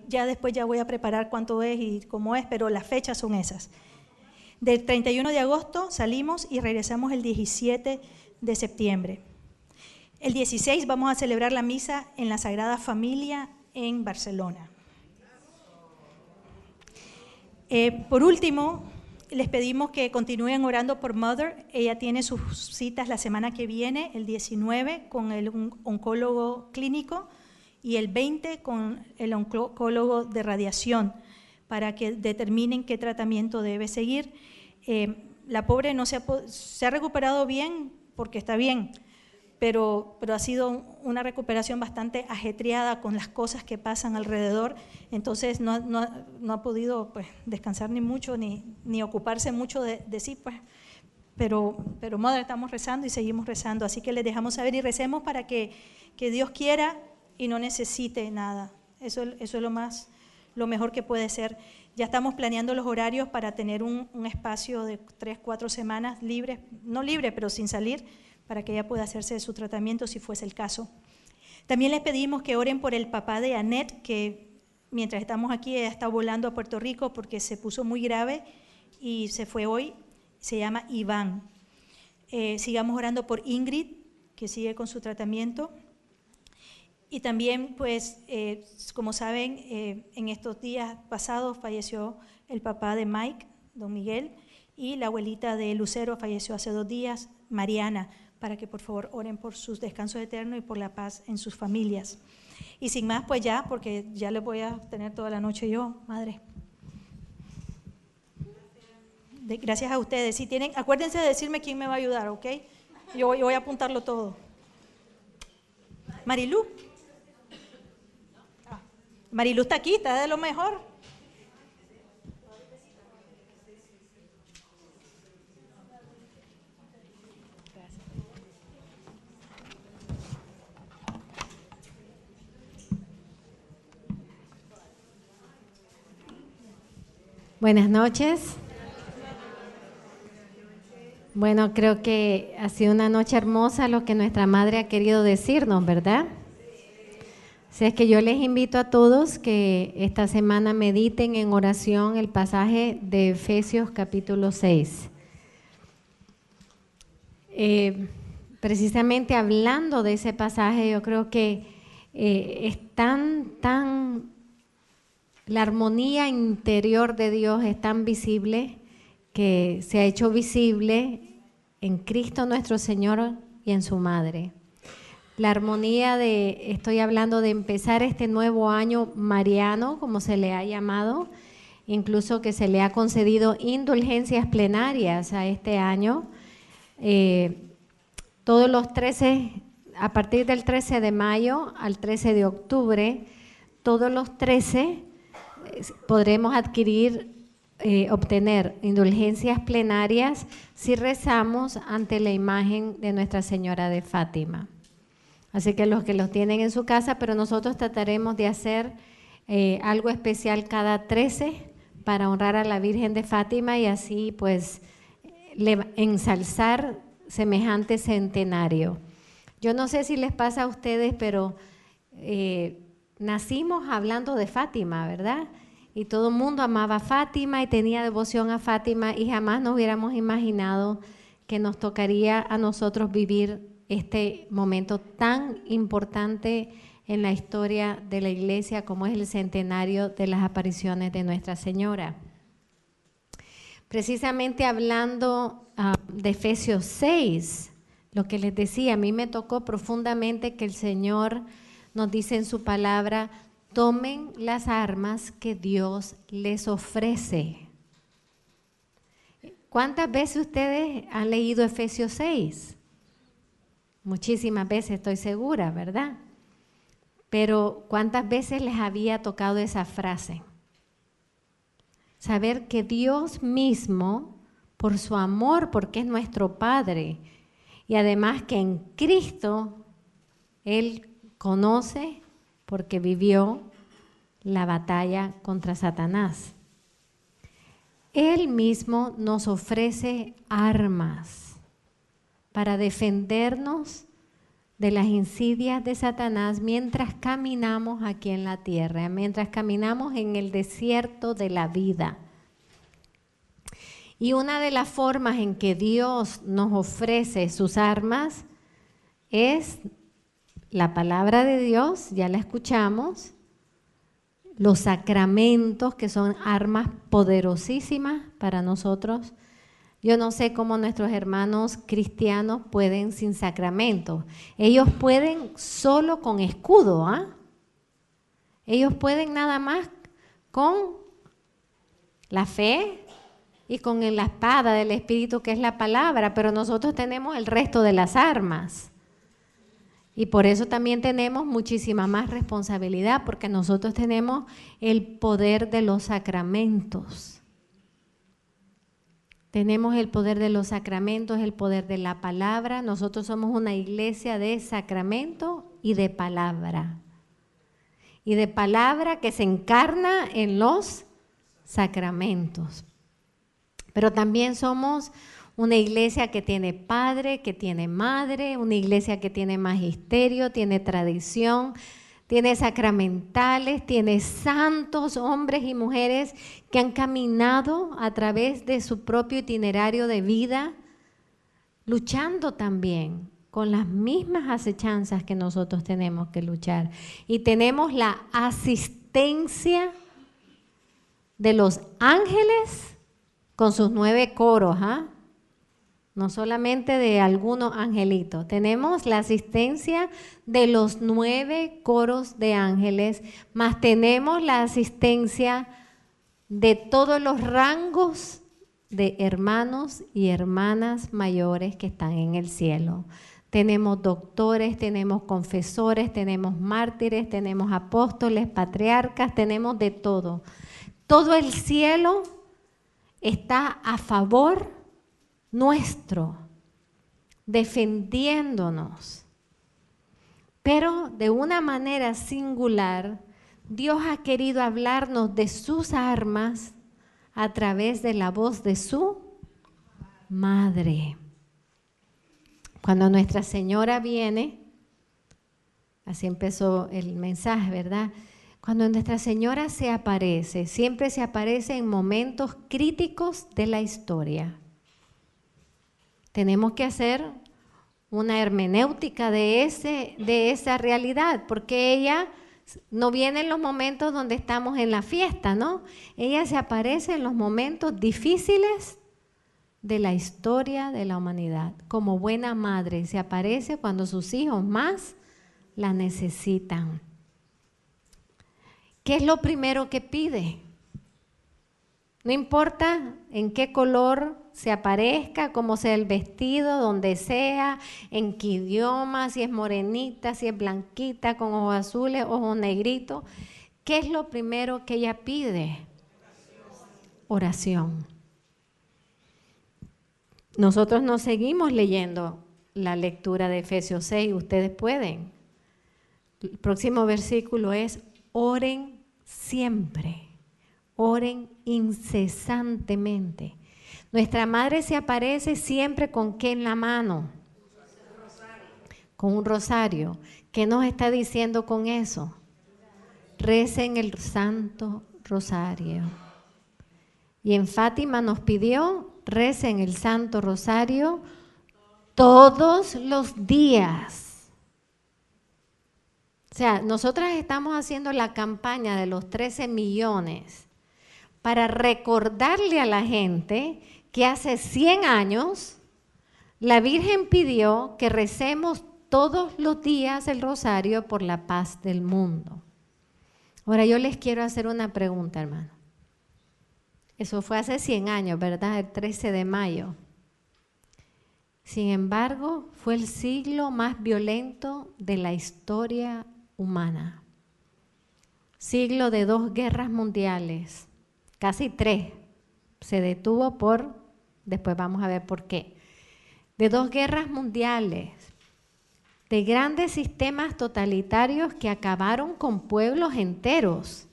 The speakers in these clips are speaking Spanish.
ya después ya voy a preparar cuánto es y cómo es, pero las fechas son esas. Del 31 de agosto salimos y regresamos el 17 de septiembre. El 16 vamos a celebrar la misa en la Sagrada Familia en Barcelona. Por último, les pedimos que continúen orando por Mother. Ella tiene sus citas la semana que viene, el 19, con el oncólogo clínico y el 20 con el oncólogo de radiación para que determinen qué tratamiento debe seguir. La pobre no se ha recuperado bien porque está bien, pero ha sido una recuperación bastante ajetreada con las cosas que pasan alrededor, entonces no ha podido pues, descansar ni mucho, ni ocuparse mucho de sí, pues. Pero Mother, estamos rezando y seguimos rezando, así que les dejamos saber y recemos para que Dios quiera y no necesite nada. Eso es lo mejor que puede ser. Ya estamos planeando los horarios para tener un espacio de 3-4 semanas libres, no libre, pero sin salir, para que ella pueda hacerse su tratamiento si fuese el caso. También les pedimos que oren por el papá de Annette, que mientras estamos aquí ella está volando a Puerto Rico porque se puso muy grave y se fue hoy, se llama Iván. Sigamos orando por Ingrid, que sigue con su tratamiento. Y también, pues, como saben, en estos días pasados falleció el papá de Mike, don Miguel, y la abuelita de Lucero falleció hace 2 días, Mariana, para que por favor oren por sus descansos eternos y por la paz en sus familias. Y sin más, pues ya, porque ya les voy a tener toda la noche yo, madre. Gracias a ustedes. Si tienen, acuérdense de decirme quién me va a ayudar, ¿ok? Yo voy a apuntarlo todo. Marilú. Marilú está aquí, está de lo mejor. Buenas noches. Bueno, creo que ha sido una noche hermosa lo que nuestra madre ha querido decirnos, ¿verdad? Así es que yo les invito a todos que esta semana mediten en oración el pasaje de Efesios capítulo 6. Precisamente hablando de ese pasaje, yo creo que es la armonía interior de Dios es tan visible que se ha hecho visible en Cristo nuestro Señor y en su Madre. La armonía estoy hablando de empezar este nuevo año mariano, como se le ha llamado, incluso que se le ha concedido indulgencias plenarias a este año. Todos los 13, a partir del 13 de mayo al 13 de octubre, todos los 13 podremos obtener indulgencias plenarias si rezamos ante la imagen de Nuestra Señora de Fátima. Así que los tienen en su casa, pero nosotros trataremos de hacer algo especial cada 13 para honrar a la Virgen de Fátima y así pues ensalzar semejante centenario. Yo no sé si les pasa a ustedes, pero nacimos hablando de Fátima, ¿verdad? Y todo el mundo amaba a Fátima y tenía devoción a Fátima y jamás nos hubiéramos imaginado que nos tocaría a nosotros vivir este momento tan importante en la historia de la Iglesia como es el centenario de las apariciones de Nuestra Señora. Precisamente hablando de Efesios 6, lo que les decía, a mí me tocó profundamente que el Señor nos dice en su palabra: tomen las armas que Dios les ofrece. ¿Cuántas veces ustedes han leído Efesios 6? Muchísimas veces, estoy segura, ¿verdad? Pero ¿cuántas veces les había tocado esa frase? Saber que Dios mismo, por su amor, porque es nuestro Padre, y además que en Cristo Él conoce, porque vivió la batalla contra Satanás. Él mismo nos ofrece armas para defendernos de las insidias de Satanás mientras caminamos aquí en la tierra, mientras caminamos en el desierto de la vida. Y una de las formas en que Dios nos ofrece sus armas es la palabra de Dios, ya la escuchamos, los sacramentos, que son armas poderosísimas para nosotros. Yo no sé cómo nuestros hermanos cristianos pueden sin sacramentos. Ellos pueden solo con escudo, ¿ah? Ellos pueden nada más con la fe y con la espada del Espíritu, que es la palabra, pero nosotros tenemos el resto de las armas. Y por eso también tenemos muchísima más responsabilidad, porque nosotros tenemos el poder de los sacramentos. Tenemos el poder de los sacramentos, el poder de la palabra. Nosotros somos una iglesia de sacramento y de palabra. Y de palabra que se encarna en los sacramentos. Pero también somos una iglesia que tiene padre, que tiene madre, una iglesia que tiene magisterio, tiene tradición, tiene sacramentales, tiene santos, hombres y mujeres que han caminado a través de su propio itinerario de vida, luchando también con las mismas acechanzas que nosotros tenemos que luchar. Y tenemos la asistencia de los ángeles con sus 9 coros, ¿ah? No solamente de algunos angelitos. Tenemos la asistencia de los 9 coros de ángeles, más tenemos la asistencia de todos los rangos de hermanos y hermanas mayores que están en el cielo. Tenemos doctores, tenemos confesores, tenemos mártires, tenemos apóstoles, patriarcas, tenemos de todo. Todo el cielo está a favor nuestro, defendiéndonos. Pero de una manera singular, Dios ha querido hablarnos de sus armas a través de la voz de su madre. Cuando Nuestra Señora viene, así empezó el mensaje, ¿verdad? Cuando Nuestra Señora se aparece, siempre se aparece en momentos críticos de la historia. Tenemos que hacer una hermenéutica de esa realidad, porque ella no viene en los momentos donde estamos en la fiesta, ¿no? Ella se aparece en los momentos difíciles de la historia de la humanidad. Como buena madre, se aparece cuando sus hijos más la necesitan. ¿Qué es lo primero que pide? No importa en qué color se aparezca, cómo sea el vestido, donde sea, en qué idioma, si es morenita, si es blanquita, con ojos azules, ojos negritos. ¿Qué es lo primero que ella pide? Oración. Nosotros no seguimos leyendo la lectura de Efesios 6, ustedes pueden. El próximo versículo es: oren siempre, oren incesantemente. Nuestra madre se aparece siempre ¿con qué en la mano? Con un rosario. ¿Qué nos está diciendo con eso? Recen el Santo Rosario. Y en Fátima nos pidió: recen el Santo Rosario todos los días. O sea, nosotras estamos haciendo la campaña de los 13 millones para recordarle a la gente que hace 100 años la Virgen pidió que recemos todos los días el rosario por la paz del mundo. Ahora yo les quiero hacer una pregunta, hermano. Eso fue hace 100 años, ¿verdad? El 13 de mayo. Sin embargo, fue el siglo más violento de la historia humana. Siglo de 2 guerras mundiales, casi 3. Se detuvo después vamos a ver por qué. De 2 guerras mundiales, de grandes sistemas totalitarios que acabaron con pueblos enteros,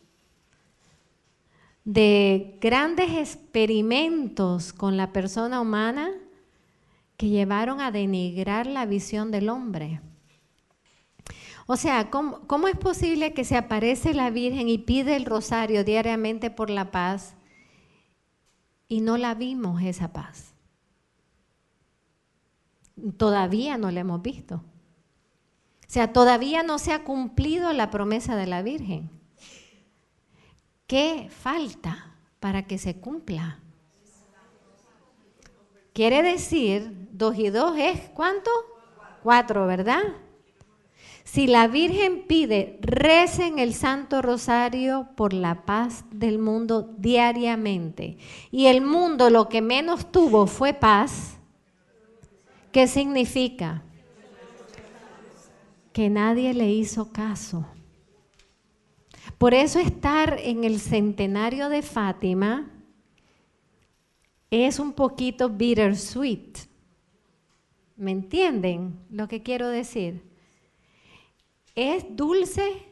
de grandes experimentos con la persona humana que llevaron a denigrar la visión del hombre. O sea, ¿cómo es posible que se aparece la Virgen y pide el rosario diariamente por la paz y no la vimos esa paz? Todavía no la hemos visto. O sea, todavía no se ha cumplido la promesa de la Virgen. ¿Qué falta para que se cumpla? Quiere decir, 2 y 2 es ¿cuánto? 4, ¿verdad? Si la Virgen pide, recen el Santo Rosario por la paz del mundo diariamente. Y el mundo lo que menos tuvo fue paz. ¿Qué significa? Que nadie le hizo caso. Por eso estar en el centenario de Fátima es un poquito bittersweet. ¿Me entienden lo que quiero decir? Es dulce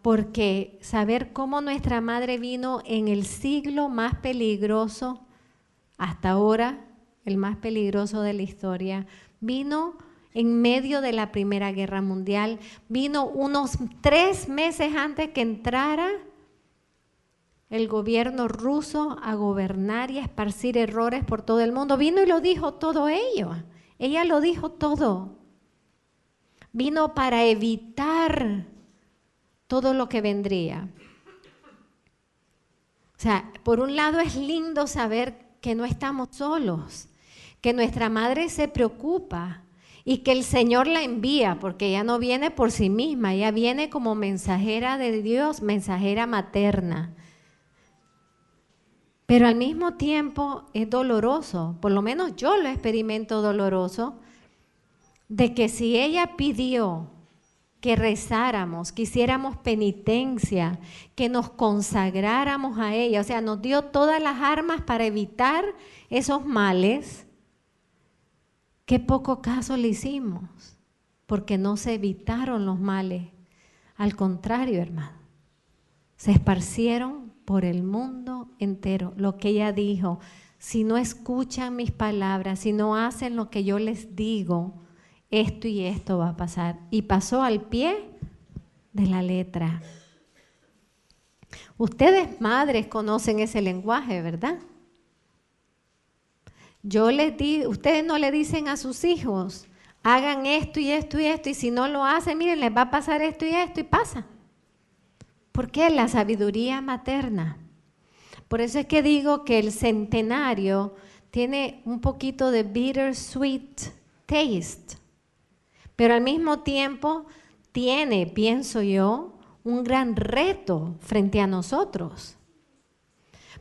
porque saber cómo nuestra madre vino en el siglo más peligroso, hasta ahora el más peligroso de la historia, vino en medio de la Primera Guerra Mundial, vino unos 3 meses antes que entrara el gobierno ruso a gobernar y a esparcir errores por todo el mundo. Vino y lo dijo todo ello. Ella lo dijo todo. Vino para evitar todo lo que vendría. O sea, por un lado es lindo saber que no estamos solos, que nuestra madre se preocupa y que el Señor la envía, porque ella no viene por sí misma, ella viene como mensajera de Dios, mensajera materna. Pero al mismo tiempo es doloroso, por lo menos yo lo experimento doloroso, de que si ella pidió que rezáramos, que hiciéramos penitencia, que nos consagráramos a ella, o sea, nos dio todas las armas para evitar esos males, qué poco caso le hicimos, porque no se evitaron los males. Al contrario, hermano, se esparcieron por el mundo entero. Lo que ella dijo, si no escuchan mis palabras, si no hacen lo que yo les digo, esto y esto va a pasar. Y pasó al pie de la letra. Ustedes, madres, conocen ese lenguaje, ¿verdad? Ustedes no le dicen a sus hijos, hagan esto y esto y esto, y si no lo hacen, miren, les va a pasar esto y esto, y pasa. ¿Por qué? La sabiduría materna. Por eso es que digo que el centenario tiene un poquito de bittersweet taste, pero al mismo tiempo tiene, pienso yo, un gran reto frente a nosotros.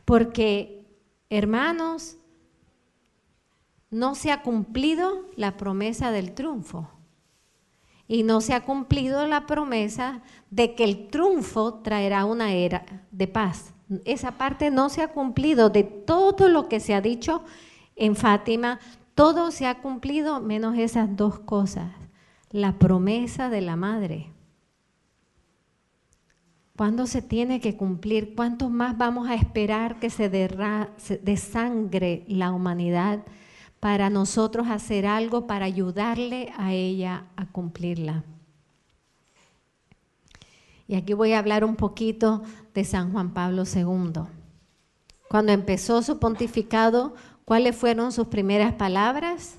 Porque, hermanos, no se ha cumplido la promesa del triunfo. Y no se ha cumplido la promesa de que el triunfo traerá una era de paz. Esa parte no se ha cumplido. De todo lo que se ha dicho en Fátima, todo se ha cumplido menos esas 2 cosas. La promesa de la madre. ¿Cuándo se tiene que cumplir? ¿Cuánto más vamos a esperar que se desangre la humanidad para nosotros hacer algo para ayudarle a ella a cumplirla? Y aquí voy a hablar un poquito de San Juan Pablo II. Cuando empezó su pontificado, ¿cuáles fueron sus primeras palabras?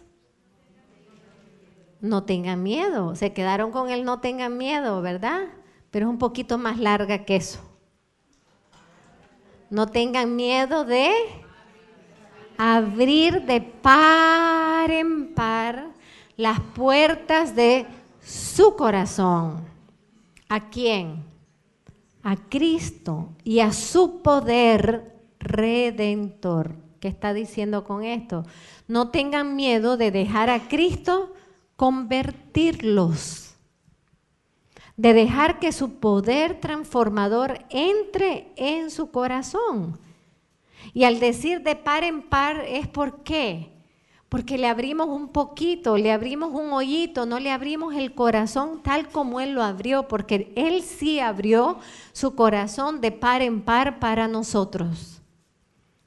No tengan miedo. Se quedaron con el no tengan miedo, ¿verdad? Pero es un poquito más larga que eso. No tengan miedo de abrir de par en par las puertas de su corazón. ¿A quién? A Cristo y a su poder redentor. ¿Qué está diciendo con esto? No tengan miedo de dejar a Cristo convertirlos, de dejar que su poder transformador entre en su corazón. Y al decir de par en par es ¿por qué? Porque le abrimos un poquito, le abrimos un hoyito, no le abrimos el corazón tal como Él lo abrió, porque Él sí abrió su corazón de par en par para nosotros,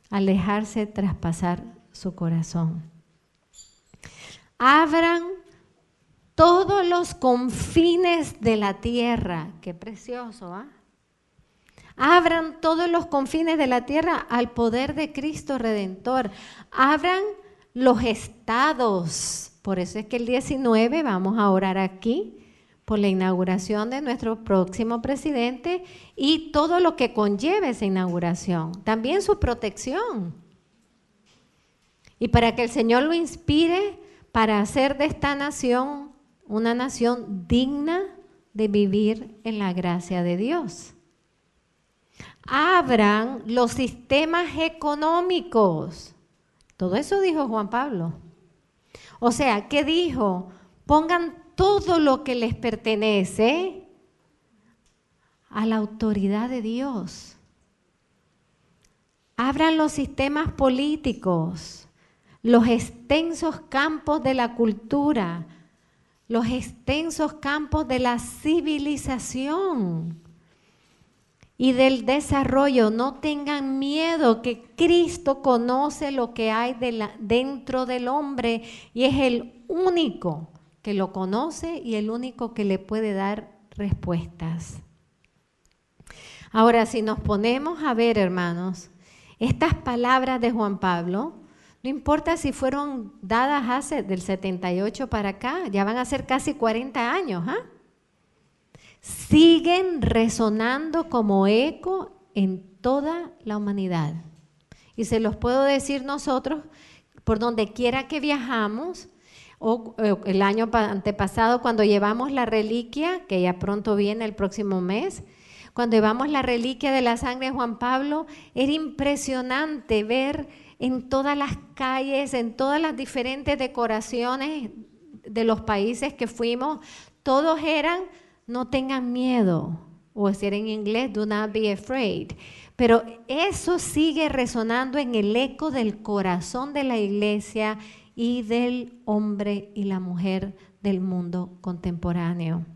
al dejarse traspasar su corazón. Abran todos los confines de la tierra. Qué precioso, ¿ah? Abran todos los confines de la tierra al poder de Cristo Redentor. Abran los estados. Por eso es que el 19 vamos a orar aquí por la inauguración de nuestro próximo presidente y todo lo que conlleve esa inauguración. También su protección. Y para que el Señor lo inspire para hacer de esta nación una nación digna de vivir en la gracia de Dios. Abran los sistemas económicos. Todo eso dijo Juan Pablo. O sea, ¿qué dijo? Pongan todo lo que les pertenece a la autoridad de Dios. Abran los sistemas políticos, los extensos campos de la cultura, los extensos campos de la civilización y del desarrollo. No tengan miedo, que Cristo conoce lo que hay dentro del hombre y es el único que lo conoce y el único que le puede dar respuestas. Ahora, si nos ponemos a ver, hermanos, estas palabras de Juan Pablo, no importa si fueron dadas hace del 78 para acá, ya van a ser casi 40 años, ¿ah? Siguen resonando como eco en toda la humanidad. Y se los puedo decir nosotros, por donde quiera que viajamos, o el año antepasado cuando llevamos la reliquia, que ya pronto viene el próximo mes, cuando llevamos la reliquia de la sangre de Juan Pablo, era impresionante ver en todas las calles, en todas las diferentes decoraciones de los países que fuimos, todos eran, no tengan miedo, o decir en inglés, do not be afraid. Pero eso sigue resonando en el eco del corazón de la iglesia y del hombre y la mujer del mundo contemporáneo.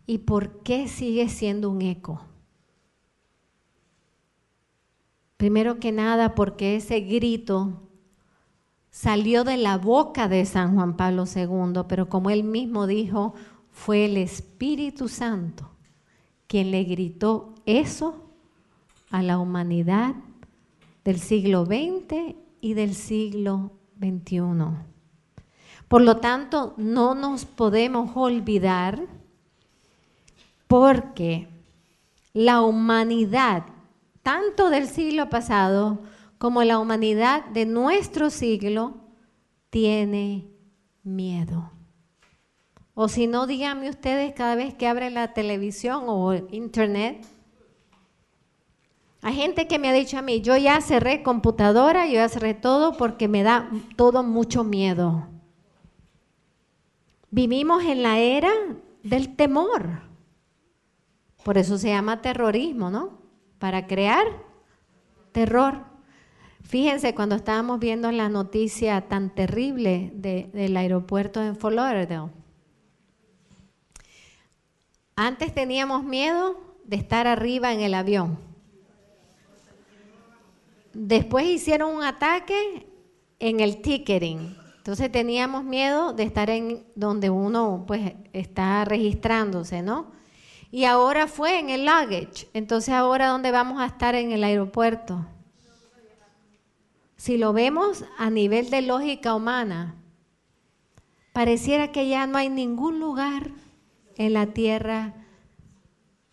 ¿Y por qué sigue siendo un eco? Primero que nada, porque ese grito salió de la boca de San Juan Pablo II, pero como él mismo dijo, fue el Espíritu Santo quien le gritó eso a la humanidad del siglo XX y del siglo XXI. Por lo tanto, no nos podemos olvidar, porque la humanidad, tanto del siglo pasado como la humanidad de nuestro siglo, tiene miedo. O si no, díganme ustedes cada vez que abren la televisión o internet. Hay gente que me ha dicho a mí, yo ya cerré computadora, yo ya cerré todo porque me da todo mucho miedo. Vivimos en la era del temor. Por eso se llama terrorismo, ¿no? Para crear terror. Fíjense, cuando estábamos viendo la noticia tan terrible del aeropuerto en Fort Lauderdale. Antes teníamos miedo de estar arriba en el avión. Después hicieron un ataque en el ticketing. Entonces teníamos miedo de estar en donde uno pues está registrándose, ¿no? Y ahora fue en el luggage. Entonces ahora ¿dónde vamos a estar en el aeropuerto? Si lo vemos a nivel de lógica humana, pareciera que ya no hay ningún lugar en la tierra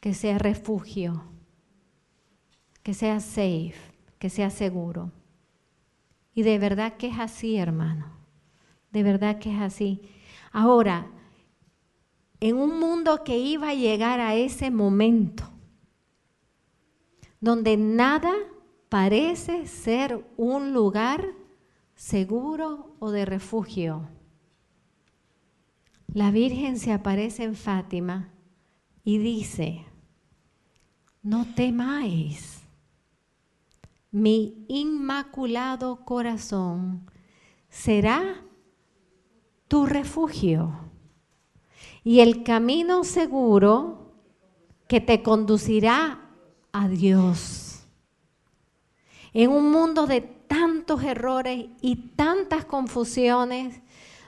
que sea refugio, que sea safe, que sea seguro. Y de verdad que es así, hermano. De verdad que es así. Ahora, en un mundo que iba a llegar a ese momento, donde nada parece ser un lugar seguro o de refugio, la Virgen se aparece en Fátima y dice, no temáis, mi inmaculado corazón será tu refugio y el camino seguro que te conducirá a Dios. En un mundo de tantos errores y tantas confusiones,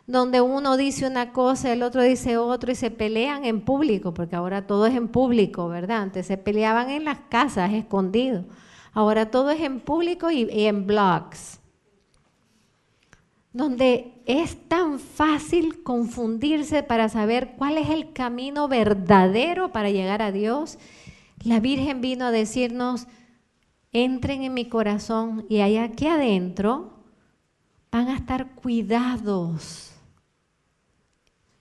donde uno dice una cosa, el otro dice otro y se pelean en público, porque ahora todo es en público, ¿verdad? Antes se peleaban en las casas, escondidos. Ahora todo es en público y en blogs, donde es tan fácil confundirse para saber cuál es el camino verdadero para llegar a Dios. La Virgen vino a decirnos, entren en mi corazón y allá aquí adentro van a estar cuidados.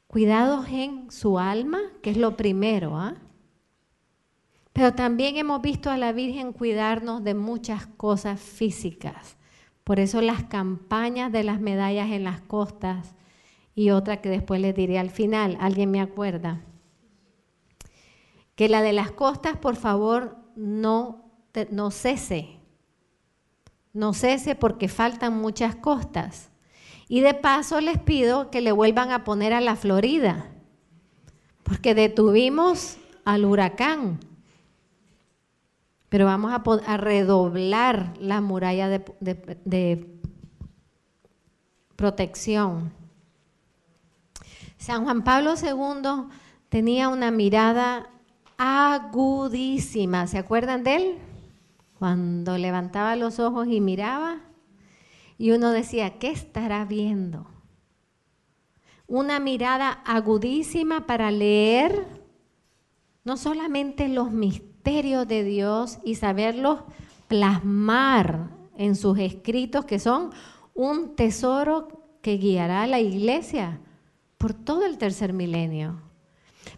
Cuidados en su alma, que es lo primero, ¿ah? Pero también hemos visto a la Virgen cuidarnos de muchas cosas físicas. Por eso las campañas de las medallas en las costas y otra que después les diré al final, ¿alguien me acuerda? Que la de las costas, por favor, no cese. No cese porque faltan muchas costas. Y de paso les pido que le vuelvan a poner a la Florida, porque detuvimos al huracán. Pero vamos a redoblar la muralla de protección. San Juan Pablo II tenía una mirada agudísima. ¿Se acuerdan de él? Cuando levantaba los ojos y miraba, y uno decía, ¿qué estará viendo? Una mirada agudísima para leer no solamente los misterios de Dios y saberlos plasmar en sus escritos, que son un tesoro que guiará a la iglesia por todo el tercer milenio.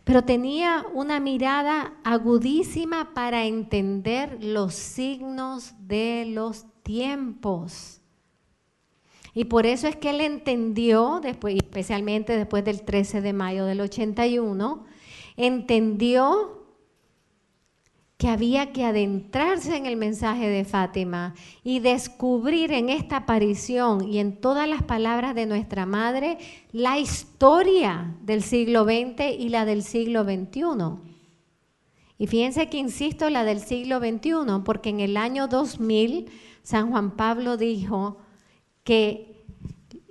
Pero tenía una mirada agudísima para entender los signos de los tiempos. Y por eso es que él entendió, después, especialmente después del 13 de mayo del 81, entendió que había que adentrarse en el mensaje de Fátima y descubrir en esta aparición y en todas las palabras de nuestra Madre la historia del siglo XX y la del siglo XXI. Y fíjense que insisto la del siglo XXI, porque en el año 2000 San Juan Pablo dijo que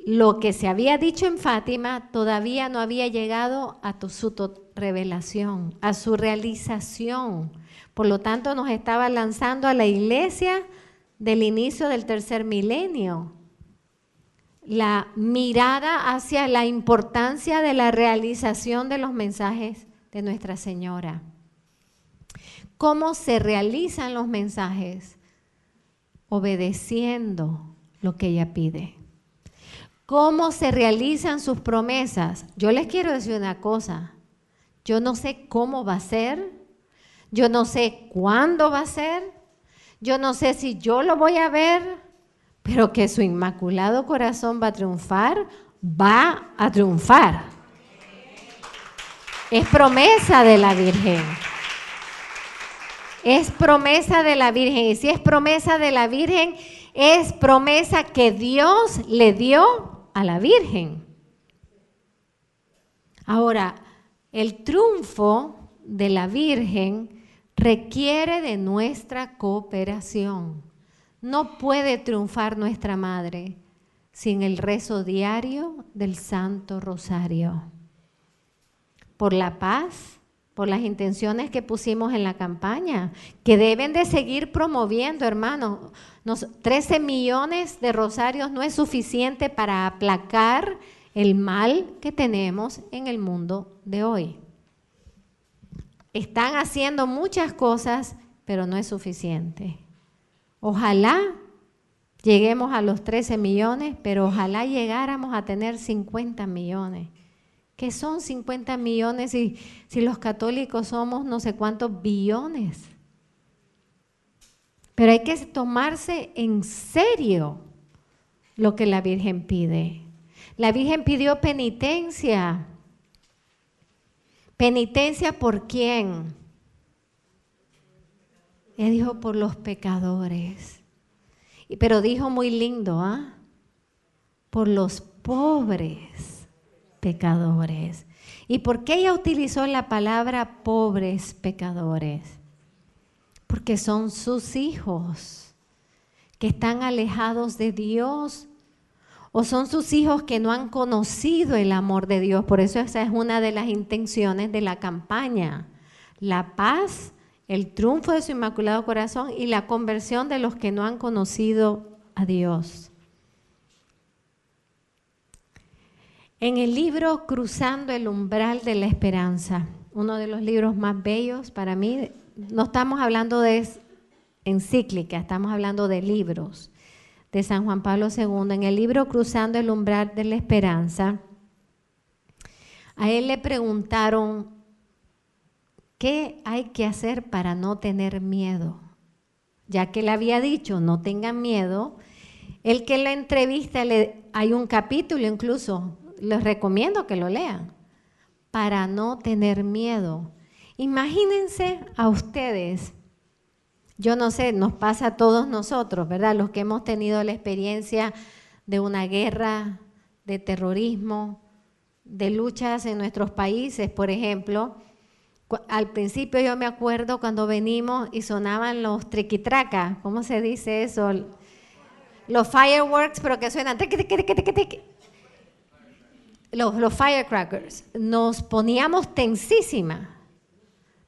lo que se había dicho en Fátima todavía no había llegado a su revelación, a su realización. Por lo tanto, nos estaba lanzando a la iglesia del inicio del tercer milenio. La mirada hacia la importancia de la realización de los mensajes de Nuestra Señora. ¿Cómo se realizan los mensajes? Obedeciendo lo que ella pide. ¿Cómo se realizan sus promesas? Yo les quiero decir una cosa. Yo no sé cómo va a ser. Yo no sé cuándo va a ser, yo no sé si yo lo voy a ver, pero que su inmaculado corazón va a triunfar, va a triunfar. Es promesa de la Virgen. Es promesa de la Virgen. Y si es promesa de la Virgen, es promesa que Dios le dio a la Virgen. Ahora, el triunfo de la Virgen requiere de nuestra cooperación. No puede triunfar nuestra Madre sin el rezo diario del Santo Rosario. Por la paz, por las intenciones que pusimos en la campaña, que deben de seguir promoviendo, hermanos. 13 millones de rosarios no es suficiente para aplacar el mal que tenemos en el mundo de hoy. Están haciendo muchas cosas, pero no es suficiente. Ojalá lleguemos a los 13 millones, pero ojalá llegáramos a tener 50 millones. ¿Qué son 50 millones si los católicos somos no sé cuántos billones? Pero hay que tomarse en serio lo que la Virgen pide. La Virgen pidió penitencia. ¿Penitencia por quién? Ella dijo por los pecadores. Pero dijo muy lindo, ¿ah? Por los pobres pecadores. ¿Y por qué ella utilizó la palabra pobres pecadores? Porque son sus hijos que están alejados de Dios ¿O son sus hijos que no han conocido el amor de Dios? Por eso esa es una de las intenciones de la campaña. La paz, el triunfo de su Inmaculado Corazón y la conversión de los que no han conocido a Dios. En el libro Cruzando el Umbral de la Esperanza, uno de los libros más bellos para mí, no estamos hablando de encíclica, estamos hablando de libros de San Juan Pablo II. En el libro Cruzando el Umbral de la Esperanza, a él le preguntaron, ¿qué hay que hacer para no tener miedo? Ya que él había dicho, no tengan miedo. El que la entrevista, hay un capítulo incluso, les recomiendo que lo lean, para no tener miedo. Imagínense a ustedes, yo no sé, nos pasa a todos nosotros, ¿verdad? Los que hemos tenido la experiencia de una guerra, de terrorismo, de luchas en nuestros países, por ejemplo. Al principio yo me acuerdo cuando venimos y sonaban los triquitracas, ¿cómo se dice eso? Los fireworks, pero que suenan los firecrackers. Nos poníamos tensísimas.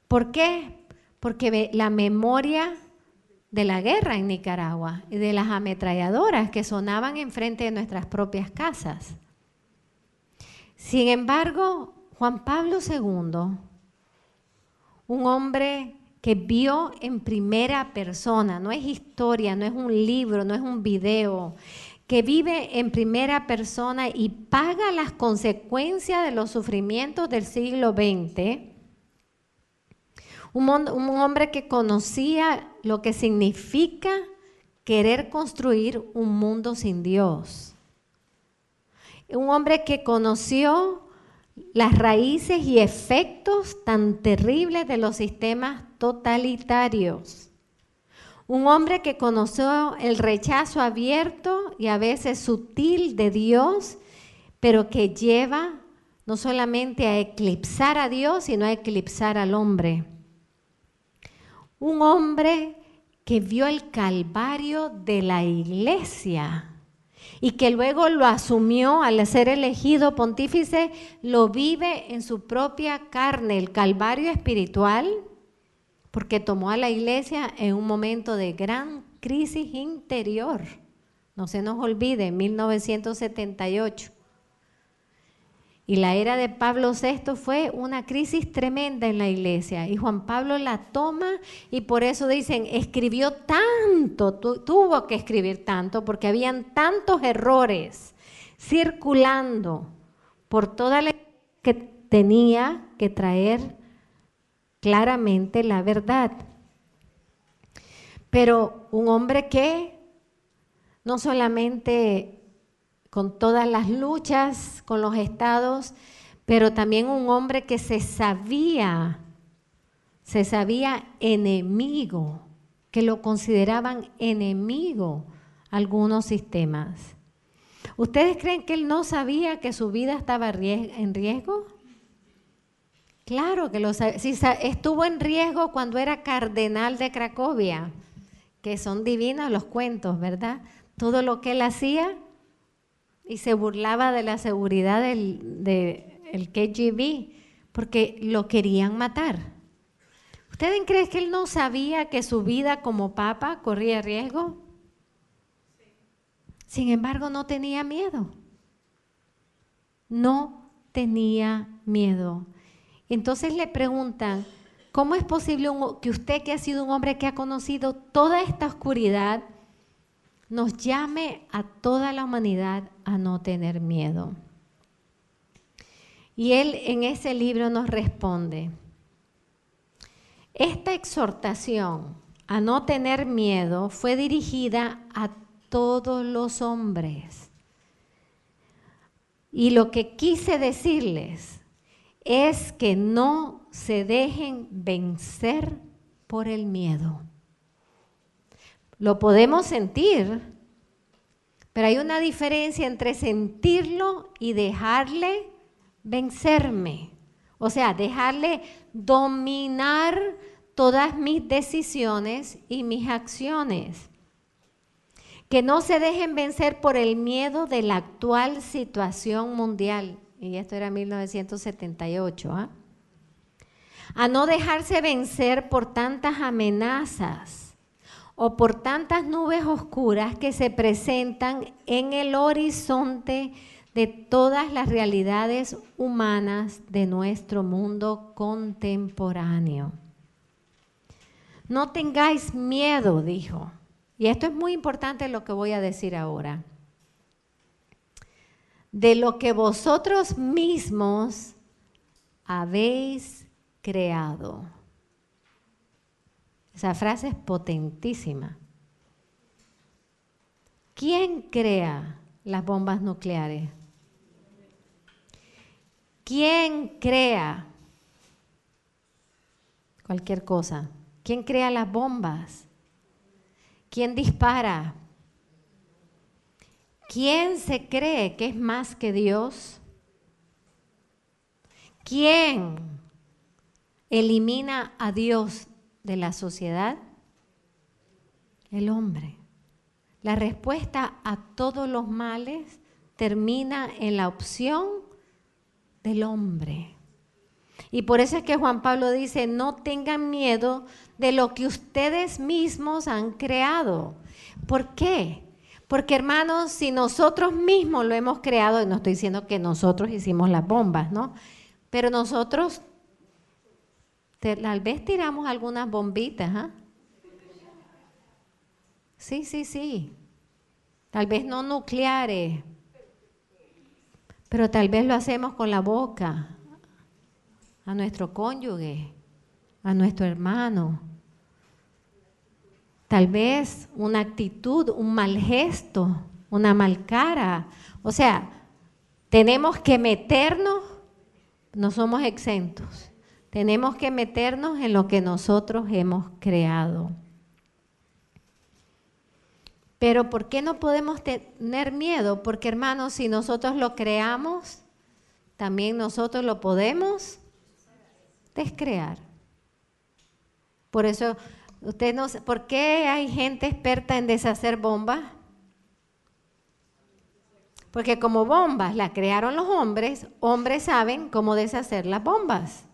¿Por qué? Porque la memoria de la guerra en Nicaragua y de las ametralladoras que sonaban enfrente de nuestras propias casas. Sin embargo, Juan Pablo II, un hombre que vio en primera persona, no es historia, no es un libro, no es un video, que vive en primera persona y paga las consecuencias de los sufrimientos del siglo XX, un hombre que conocía lo que significa querer construir un mundo sin Dios. Un hombre que conoció las raíces y efectos tan terribles de los sistemas totalitarios. Un hombre que conoció el rechazo abierto y a veces sutil de Dios, pero que lleva no solamente a eclipsar a Dios, sino a eclipsar al hombre. Un hombre que vio el calvario de la iglesia y que luego lo asumió al ser elegido pontífice, lo vive en su propia carne, el calvario espiritual, porque tomó a la iglesia en un momento de gran crisis interior. No se nos olvide, 1978. Y la era de Pablo VI fue una crisis tremenda en la iglesia. Y Juan Pablo la toma y por eso dicen, escribió tanto, tuvo que escribir tanto, porque habían tantos errores circulando por toda la iglesia que tenía que traer claramente la verdad. Pero un hombre que no solamente con todas las luchas con los estados, pero también un hombre que se sabía enemigo, que lo consideraban enemigo algunos sistemas. ¿Ustedes creen que él no sabía que su vida estaba en riesgo? Claro que lo sabía. Si estuvo en riesgo cuando era cardenal de Cracovia, que son divinos los cuentos, ¿verdad? Todo lo que él hacía y se burlaba de la seguridad del KGB porque lo querían matar. ¿Ustedes creen que él no sabía que su vida como papa corría riesgo? Sin embargo, no tenía miedo. No tenía miedo. Entonces le preguntan, ¿cómo es posible que usted, que ha sido un hombre que ha conocido toda esta oscuridad, nos llame a toda la humanidad a no tener miedo? Y él en ese libro nos responde, esta exhortación a no tener miedo fue dirigida a todos los hombres. Y lo que quise decirles es que no se dejen vencer por el miedo. Lo podemos sentir, pero hay una diferencia entre sentirlo y dejarle vencerme. O sea, dejarle dominar todas mis decisiones y mis acciones. Que no se dejen vencer por el miedo de la actual situación mundial. Y esto era 1978, ¿ah? A no dejarse vencer por tantas amenazas o por tantas nubes oscuras que se presentan en el horizonte de todas las realidades humanas de nuestro mundo contemporáneo. No tengáis miedo, dijo. Y esto es muy importante lo que voy a decir ahora. De lo que vosotros mismos habéis creado. Esa frase es potentísima. ¿Quién crea las bombas nucleares? ¿Quién crea cualquier cosa? ¿Quién crea las bombas? ¿Quién dispara? ¿Quién se cree que es más que Dios? ¿Quién elimina a Dios de la sociedad? El hombre. La respuesta a todos los males termina en la opción del hombre. Y por eso es que Juan Pablo dice, no tengan miedo de lo que ustedes mismos han creado. ¿Por qué? Porque, hermanos, si nosotros mismos lo hemos creado, y no estoy diciendo que nosotros hicimos las bombas, ¿no? Pero nosotros tal vez tiramos algunas bombitas, ¿ah? Sí. Tal vez no nucleares, pero tal vez lo hacemos con la boca, a nuestro cónyuge, a nuestro hermano. Tal vez una actitud, un mal gesto, una mal cara. O sea, tenemos que meternos, no somos exentos, tenemos que meternos en lo que nosotros hemos creado. Pero ¿por qué no podemos tener miedo? Porque, hermanos, si nosotros lo creamos, también nosotros lo podemos descrear. Por eso, usted no sé, ¿por qué hay gente experta en deshacer bombas? Porque como bombas las crearon los hombres, hombres saben cómo deshacer las bombas.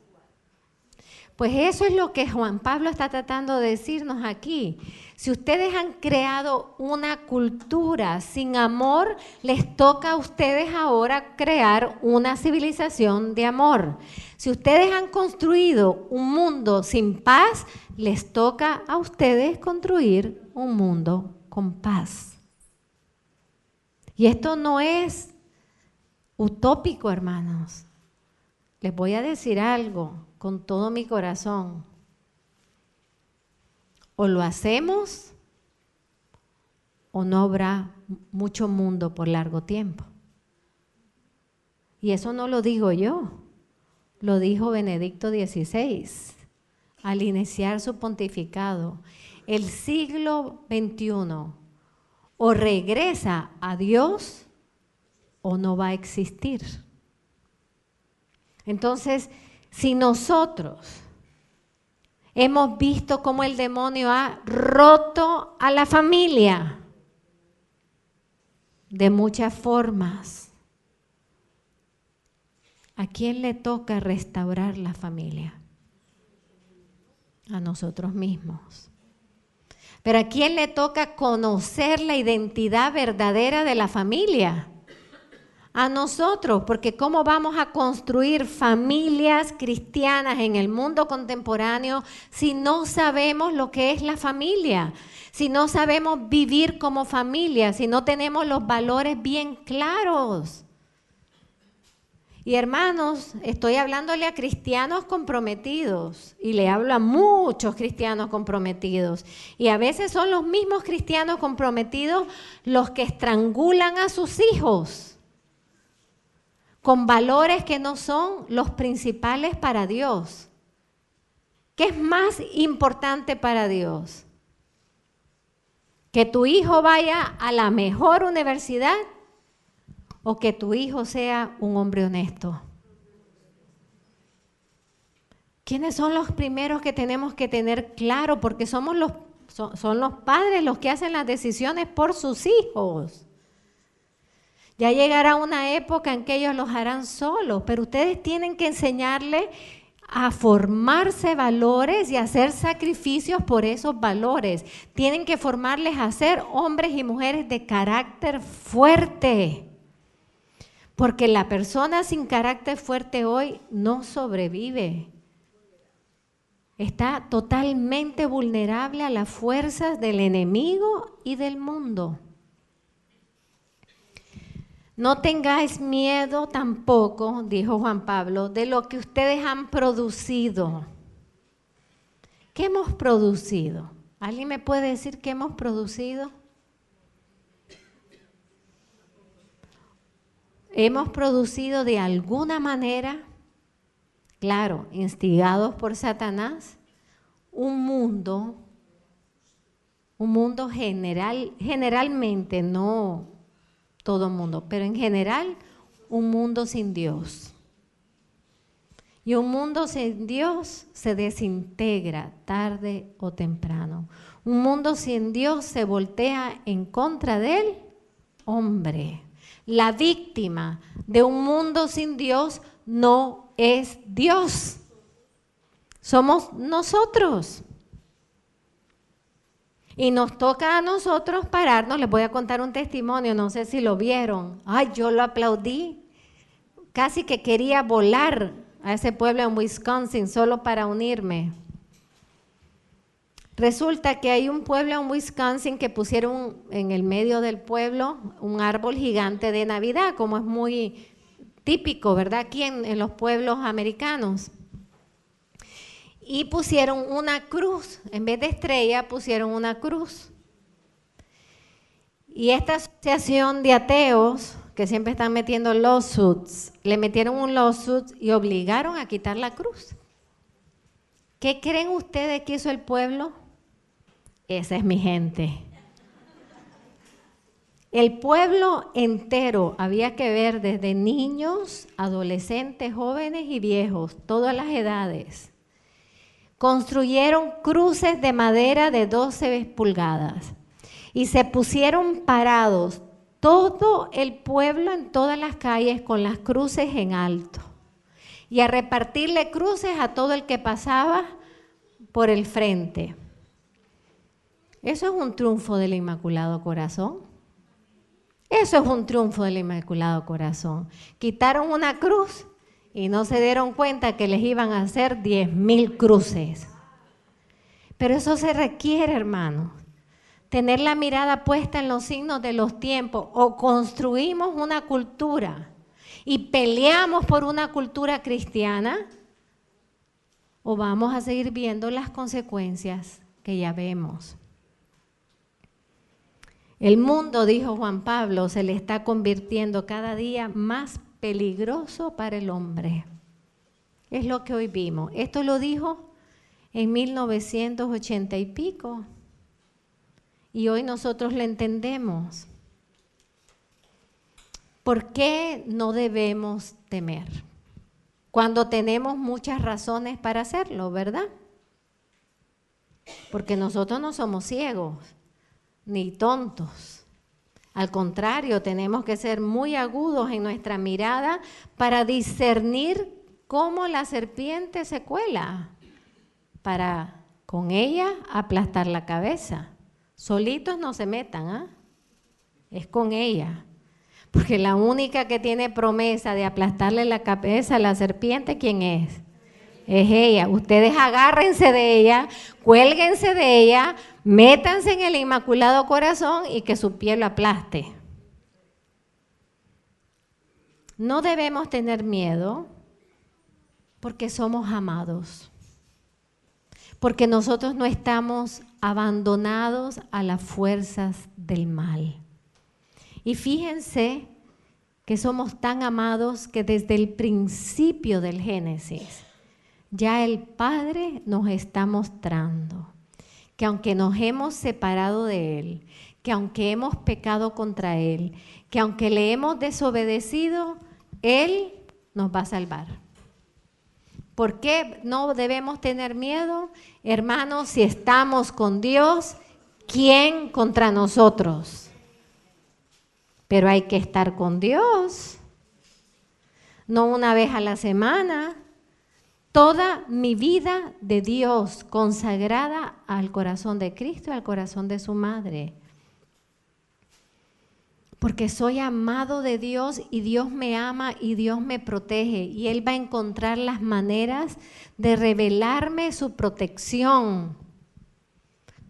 Pues eso es lo que Juan Pablo está tratando de decirnos aquí. Si ustedes han creado una cultura sin amor, les toca a ustedes ahora crear una civilización de amor. Si ustedes han construido un mundo sin paz, les toca a ustedes construir un mundo con paz. Y esto no es utópico, hermanos. Les voy a decir algo con todo mi corazón. O lo hacemos o no habrá mucho mundo por largo tiempo. Y eso no lo digo yo, lo dijo Benedicto XVI al iniciar su pontificado. El siglo XXI o regresa a Dios o no va a existir. Entonces, si nosotros hemos visto cómo el demonio ha roto a la familia de muchas formas, ¿a quién le toca restaurar la familia? A nosotros mismos. Pero ¿a quién le toca conocer la identidad verdadera de la familia? A nosotros, porque ¿cómo vamos a construir familias cristianas en el mundo contemporáneo si no sabemos lo que es la familia? Si no sabemos vivir como familia, si no tenemos los valores bien claros. Y hermanos, estoy hablándole a cristianos comprometidos y le hablo a muchos cristianos comprometidos. Y a veces son los mismos cristianos comprometidos los que estrangulan a sus hijos con valores que no son los principales para Dios. ¿Qué es más importante para Dios? ¿Que tu hijo vaya a la mejor universidad o que tu hijo sea un hombre honesto? ¿Quiénes son los primeros que tenemos que tener claro? Porque somos Son los padres los que hacen las decisiones por sus hijos. Ya llegará una época en que ellos los harán solos, pero ustedes tienen que enseñarles a formarse valores y a hacer sacrificios por esos valores. Tienen que formarles a ser hombres y mujeres de carácter fuerte. Porque la persona sin carácter fuerte hoy no sobrevive. Está totalmente vulnerable a las fuerzas del enemigo y del mundo. No tengáis miedo tampoco, dijo Juan Pablo, de lo que ustedes han producido. ¿Qué hemos producido? ¿Alguien me puede decir qué hemos producido? Hemos producido de alguna manera, claro, instigados por Satanás, un mundo generalmente, no todo mundo, pero en general un mundo sin Dios. Y un mundo sin Dios se desintegra tarde o temprano. Un mundo sin Dios se voltea en contra del hombre. La víctima de un mundo sin Dios no es Dios. Somos nosotros. Y nos toca a nosotros pararnos. Les voy a contar un testimonio, no sé si lo vieron. Ay, yo lo aplaudí. Casi que quería volar a ese pueblo en Wisconsin solo para unirme. Resulta que hay un pueblo en Wisconsin que pusieron en el medio del pueblo un árbol gigante de Navidad, como es muy típico, ¿verdad? Aquí en los pueblos americanos. Y pusieron una cruz, en vez de estrella pusieron una cruz. Y esta asociación de ateos, que siempre están metiendo lawsuits, le metieron un lawsuit y obligaron a quitar la cruz. ¿Qué creen ustedes que hizo el pueblo? Esa es mi gente. El pueblo entero, había que ver desde niños, adolescentes, jóvenes y viejos, todas las edades. Construyeron cruces de madera de 12 pulgadas y se pusieron parados todo el pueblo en todas las calles con las cruces en alto y a repartirle cruces a todo el que pasaba por el frente. Eso es un triunfo del Inmaculado Corazón. Eso es un triunfo del Inmaculado Corazón. Quitaron una cruz y no se dieron cuenta que les iban a hacer 10,000 cruces. Pero eso se requiere, hermanos, tener la mirada puesta en los signos de los tiempos. O construimos una cultura y peleamos por una cultura cristiana, o vamos a seguir viendo las consecuencias que ya vemos. El mundo, dijo Juan Pablo, se le está convirtiendo cada día más peligroso para el hombre. Es lo que hoy vimos. Esto lo dijo en 1980 y pico. Y hoy nosotros lo entendemos. ¿Por qué no debemos temer? Cuando tenemos muchas razones para hacerlo, ¿verdad? Porque nosotros no somos ciegos ni tontos. Al contrario, tenemos que ser muy agudos en nuestra mirada para discernir cómo la serpiente se cuela, para con ella aplastar la cabeza. Solitos no se metan, ¿ah? Es con ella. Porque la única que tiene promesa de aplastarle la cabeza a la serpiente, ¿quién es? Es ella. Ustedes agárrense de ella, cuélguense de ella, métanse en el Inmaculado Corazón y que su piel lo aplaste. No debemos tener miedo porque somos amados. Porque nosotros no estamos abandonados a las fuerzas del mal. Y fíjense que somos tan amados que desde el principio del Génesis ya el Padre nos está mostrando que aunque nos hemos separado de Él, que aunque hemos pecado contra Él, que aunque le hemos desobedecido, Él nos va a salvar. ¿Por qué no debemos tener miedo? Hermanos, si estamos con Dios, ¿quién contra nosotros? Pero hay que estar con Dios, no una vez a la semana. Toda mi vida de Dios consagrada al corazón de Cristo y al corazón de su madre. Porque soy amado de Dios y Dios me ama y Dios me protege. Y Él va a encontrar las maneras de revelarme su protección.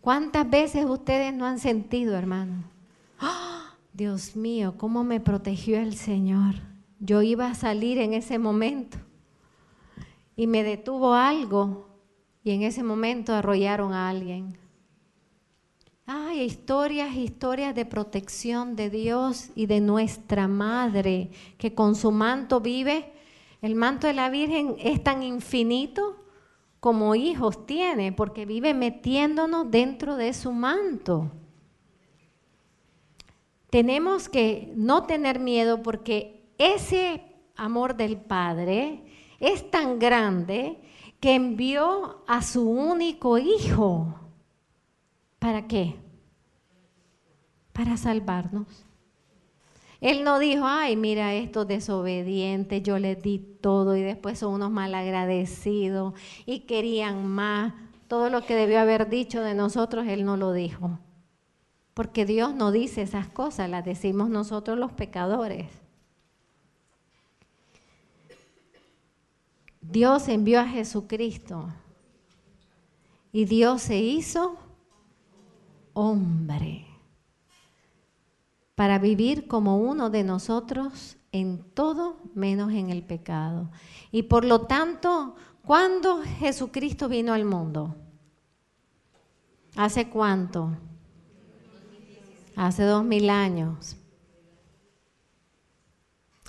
¿Cuántas veces ustedes no han sentido, hermano? ¡Oh, Dios mío, cómo me protegió el Señor! Yo iba a salir en ese momento y me detuvo algo y en ese momento arrollaron a alguien. Hay historias de protección de Dios y de nuestra Madre, que con su manto vive. El manto de la Virgen es tan infinito como hijos tiene, porque vive metiéndonos dentro de su manto. Tenemos que no tener miedo porque ese amor del Padre es tan grande que envió a su único hijo. ¿Para qué? Para salvarnos. Él no dijo, ay, mira estos desobedientes, yo les di todo y después son unos malagradecidos y querían más. Todo lo que debió haber dicho de nosotros, Él no lo dijo. Porque Dios no dice esas cosas, las decimos nosotros los pecadores. Dios envió a Jesucristo y Dios se hizo hombre para vivir como uno de nosotros en todo menos en el pecado. Y por lo tanto, ¿cuándo Jesucristo vino al mundo? ¿Hace cuánto? Hace 2000 años.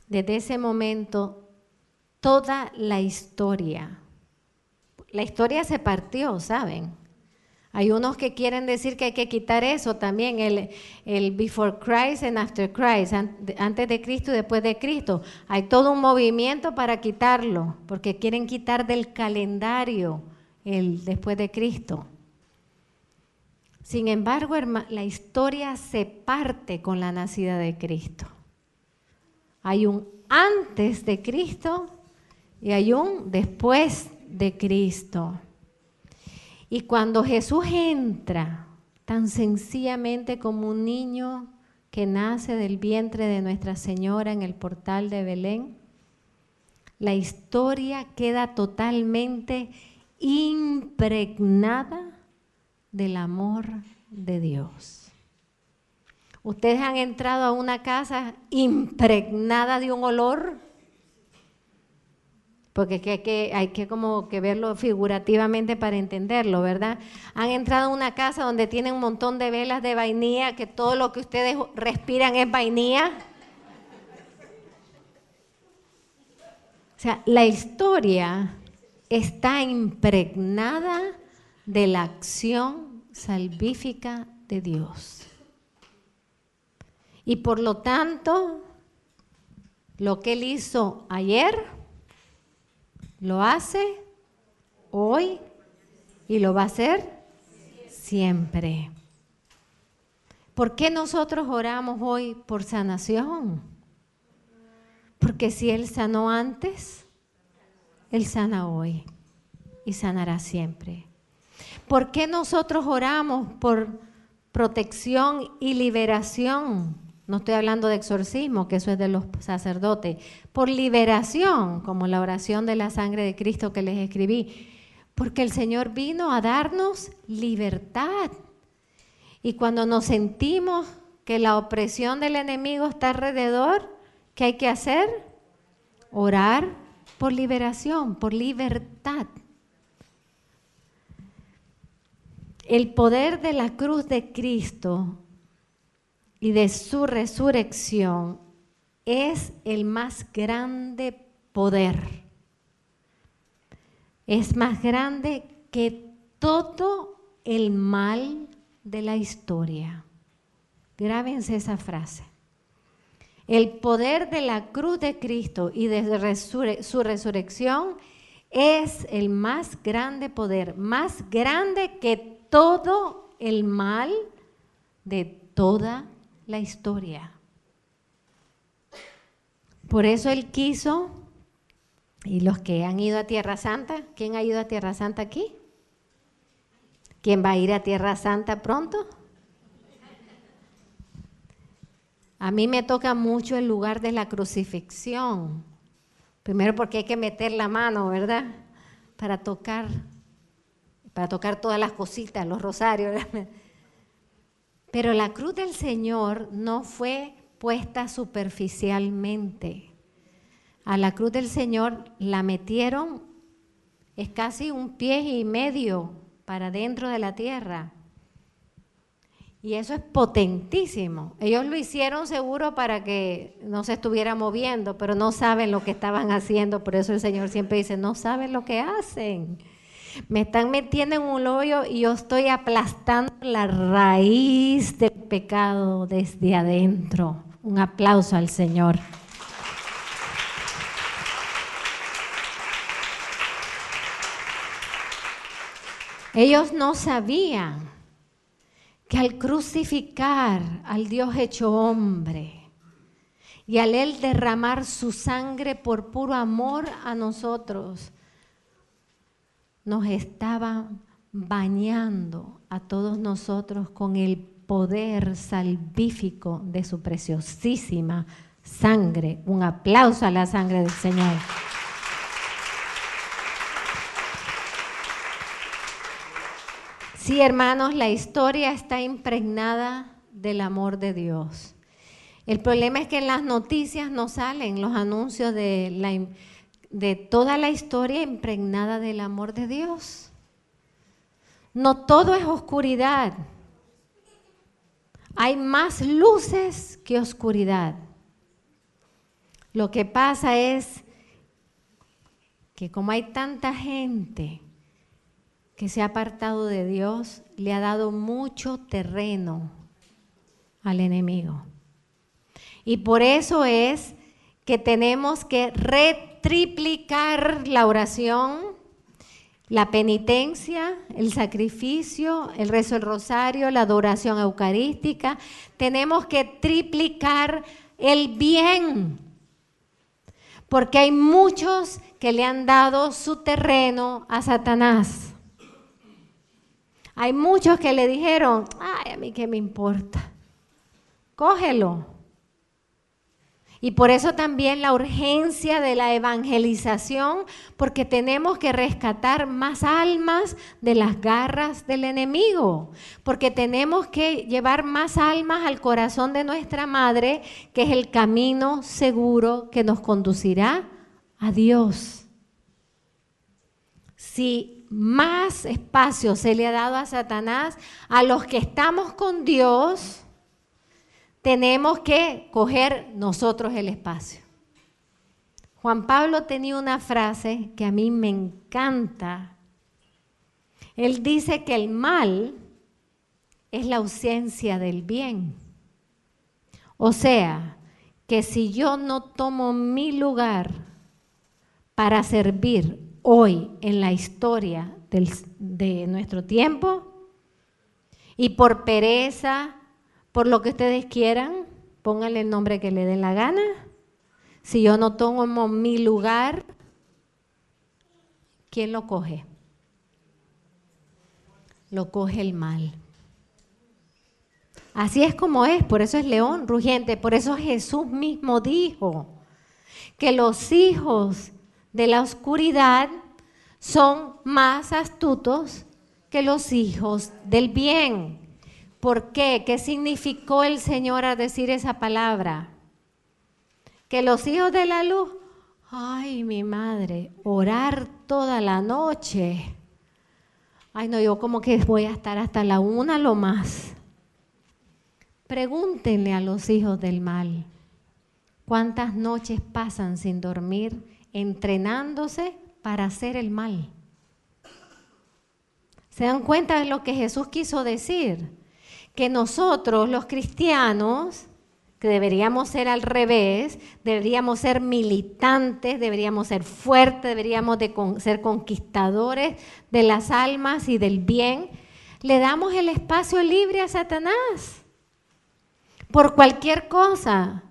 Desde ese momento, toda la historia se partió, ¿saben? Hay unos que quieren decir que hay que quitar eso también, el before Christ and after Christ, antes de Cristo y después de Cristo. Hay todo un movimiento para quitarlo, porque quieren quitar del calendario el después de Cristo. Sin embargo, la historia se parte con la nacida de Cristo. Hay un antes de Cristo y hay un después de Cristo. Y cuando Jesús entra tan sencillamente como un niño que nace del vientre de Nuestra Señora en el portal de Belén, la historia queda totalmente impregnada del amor de Dios. ¿Ustedes han entrado a una casa impregnada de un olor? Porque hay que como que verlo figurativamente para entenderlo, ¿verdad? Han entrado a una casa donde tienen un montón de velas de vainilla, que todo lo que ustedes respiran es vainilla. O sea, la historia está impregnada de la acción salvífica de Dios. Y por lo tanto, lo que Él hizo ayer, lo hace hoy y lo va a hacer siempre. ¿Por qué nosotros oramos hoy por sanación? Porque si Él sanó antes, Él sana hoy y sanará siempre. ¿Por qué nosotros oramos por protección y liberación? No estoy hablando de exorcismo, que eso es de los sacerdotes. Por liberación, como la oración de la sangre de Cristo que les escribí. Porque el Señor vino a darnos libertad. Y cuando nos sentimos que la opresión del enemigo está alrededor, ¿qué hay que hacer? Orar por liberación, por libertad. El poder de la cruz de Cristo y de su resurrección es el más grande poder. Es más grande que todo el mal de la historia. Grábense esa frase. El poder de la cruz de Cristo y de su resurrección es el más grande poder, más grande que todo el mal de toda la historia. Por eso Él quiso, y los que han ido a Tierra Santa, ¿quién ha ido a Tierra Santa aquí? ¿Quién va a ir a Tierra Santa pronto? A mí me toca mucho el lugar de la crucifixión. Primero porque hay que meter la mano, ¿verdad? Para tocar todas las cositas, los rosarios. Pero la cruz del Señor no fue puesta superficialmente. A la cruz del Señor la metieron, es casi 1,5 pies para dentro de la tierra. Y eso es potentísimo. Ellos lo hicieron seguro para que no se estuviera moviendo, pero no saben lo que estaban haciendo. Por eso el Señor siempre dice, no saben lo que hacen. Me están metiendo en un hoyo y yo estoy aplastando la raíz del pecado desde adentro. Un aplauso al Señor. Ellos no sabían que al crucificar al Dios hecho hombre y al Él derramar su sangre por puro amor a nosotros, nos estaba bañando a todos nosotros con el poder salvífico de su preciosísima sangre. Un aplauso a la sangre del Señor. Sí, hermanos, la historia está impregnada del amor de Dios. El problema es que en las noticias no salen los anuncios de toda la historia impregnada del amor de Dios. No todo es oscuridad. Hay más luces que oscuridad. Lo que pasa es que como hay tanta gente que se ha apartado de Dios, le ha dado mucho terreno al enemigo. Y por eso es que tenemos que retriplicar la oración, la penitencia, el sacrificio, el rezo del rosario, la adoración eucarística. Tenemos que triplicar el bien, porque hay muchos que le han dado su terreno a Satanás. Hay muchos que le dijeron, ay, a mí qué me importa, cógelo. Y por eso también la urgencia de la evangelización, porque tenemos que rescatar más almas de las garras del enemigo, porque tenemos que llevar más almas al corazón de nuestra madre, que es el camino seguro que nos conducirá a Dios. Si más espacio se le ha dado a Satanás, a los que estamos con Dios, tenemos que coger nosotros el espacio. Juan Pablo tenía una frase que a mí me encanta. Él dice que el mal es la ausencia del bien. O sea, que si yo no tomo mi lugar para servir hoy en la historia de nuestro tiempo, y por pereza, por lo que ustedes quieran, pónganle el nombre que le den la gana, si yo no tomo mi lugar, ¿quién lo coge? Lo coge el mal. Así es como es, por eso es león rugiente, por eso Jesús mismo dijo que los hijos de la oscuridad son más astutos que los hijos del bien. ¿Por qué? ¿Qué significó el Señor al decir esa palabra? Que los hijos de la luz, ay, mi madre, orar toda la noche. Ay, no, yo como que voy a estar hasta la 1 lo más. Pregúntenle a los hijos del mal, ¿cuántas noches pasan sin dormir entrenándose para hacer el mal? ¿Se dan cuenta de lo que Jesús quiso decir? Que nosotros, los cristianos, que deberíamos ser al revés, deberíamos ser militantes, deberíamos ser fuertes, deberíamos ser conquistadores de las almas y del bien, le damos el espacio libre a Satanás por cualquier cosa.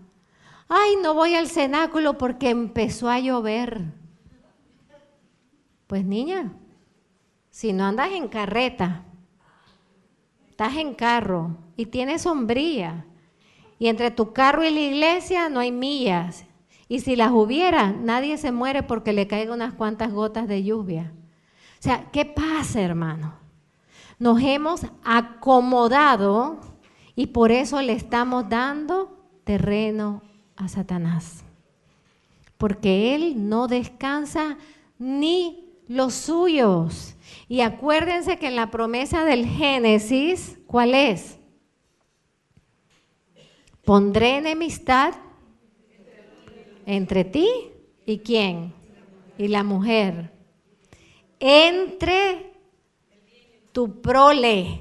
Ay, no voy al cenáculo porque empezó a llover. Pues niña, si no andas en carreta, estás en carro y tienes sombría, y entre tu carro y la iglesia no hay millas, y si las hubiera, nadie se muere porque le caigan unas cuantas gotas de lluvia. O sea, ¿qué pasa, hermano? Nos hemos acomodado y por eso le estamos dando terreno a Satanás, porque él no descansa ni los suyos. Y acuérdense que en la promesa del Génesis, ¿cuál es? Pondré enemistad entre ti y ¿quién? Y la mujer. Entre tu prole.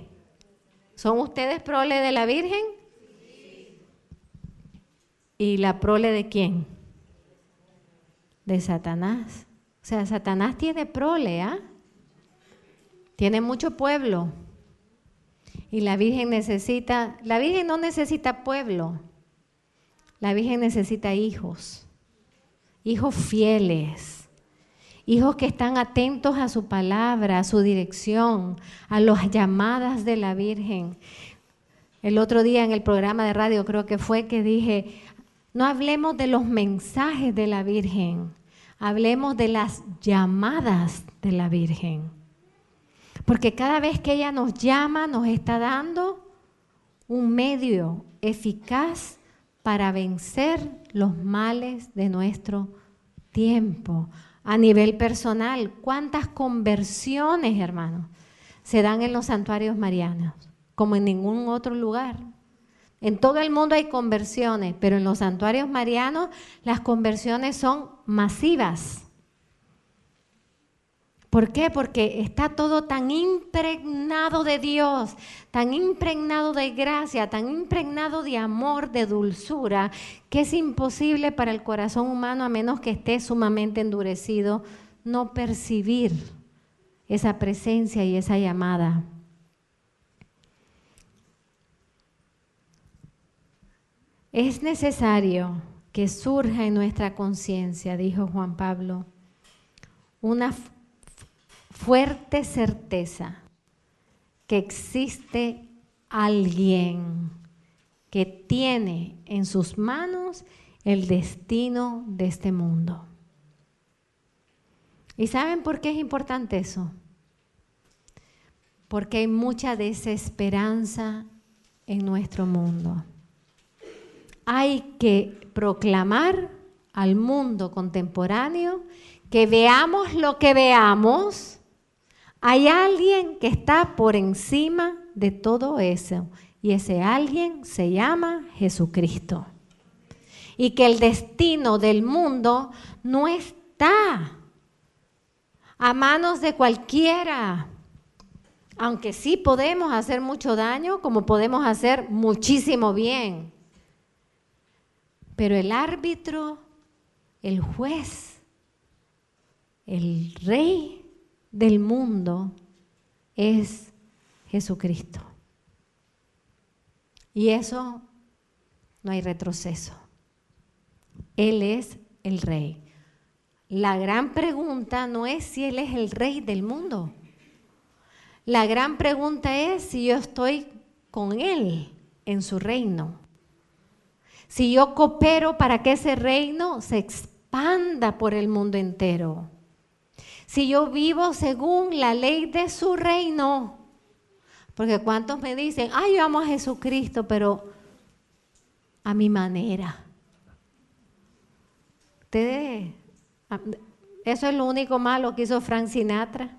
¿Son ustedes prole de la Virgen? ¿Y la prole de quién? De Satanás. O sea, Satanás tiene prole, ¿ah? Tiene mucho pueblo. Y la Virgen no necesita pueblo. La Virgen necesita hijos. Hijos fieles. Hijos que están atentos a su palabra, a su dirección, a las llamadas de la Virgen. El otro día en el programa de radio creo que fue que dije, no hablemos de los mensajes de la Virgen, hablemos de las llamadas de la Virgen. Porque cada vez que ella nos llama, nos está dando un medio eficaz para vencer los males de nuestro tiempo. A nivel personal, ¿cuántas conversiones, hermanos, se dan en los santuarios marianos? Como en ningún otro lugar. En todo el mundo hay conversiones, pero en los santuarios marianos las conversiones son masivas. ¿Por qué? Porque está todo tan impregnado de Dios, tan impregnado de gracia, tan impregnado de amor, de dulzura, que es imposible para el corazón humano, a menos que esté sumamente endurecido, no percibir esa presencia y esa llamada. Es necesario que surja en nuestra conciencia, dijo Juan Pablo, una fuerte certeza que existe alguien que tiene en sus manos el destino de este mundo. ¿Y saben por qué es importante eso? Porque hay mucha desesperanza en nuestro mundo. Hay que proclamar al mundo contemporáneo que veamos lo que veamos, hay alguien que está por encima de todo eso y ese alguien se llama Jesucristo. Y que el destino del mundo no está a manos de cualquiera, aunque sí podemos hacer mucho daño como podemos hacer muchísimo bien. Pero el árbitro, el juez, el rey del mundo es Jesucristo. Y eso no hay retroceso. Él es el rey. La gran pregunta no es si Él es el rey del mundo. La gran pregunta es si yo estoy con Él en su reino. Si yo coopero para que ese reino se expanda por el mundo entero. Si yo vivo según la ley de su reino. Porque ¿cuántos me dicen, yo amo a Jesucristo, pero a mi manera? Ustedes, eso es lo único malo que hizo Frank Sinatra.